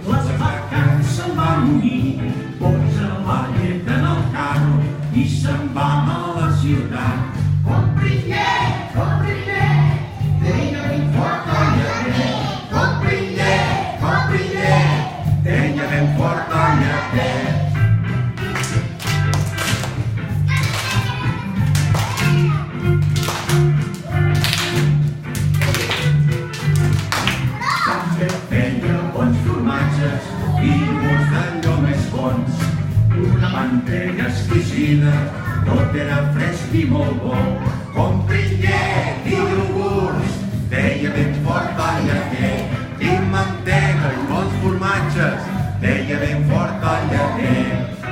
les vacances se'n va morir, posa la llet en el carro i se'n va a la ciutat. Compri llet, deia ben fort el lleter. Compri llet, deia ben fort el lleter. També feia bons formatges i iogurts d'allò més bons. Una mantega exquisida, tot era fresc i molt bo. Compri llet i iogurts, deia ben fort el lleter. I mantega i bons formatges, deia ben fort el lleter.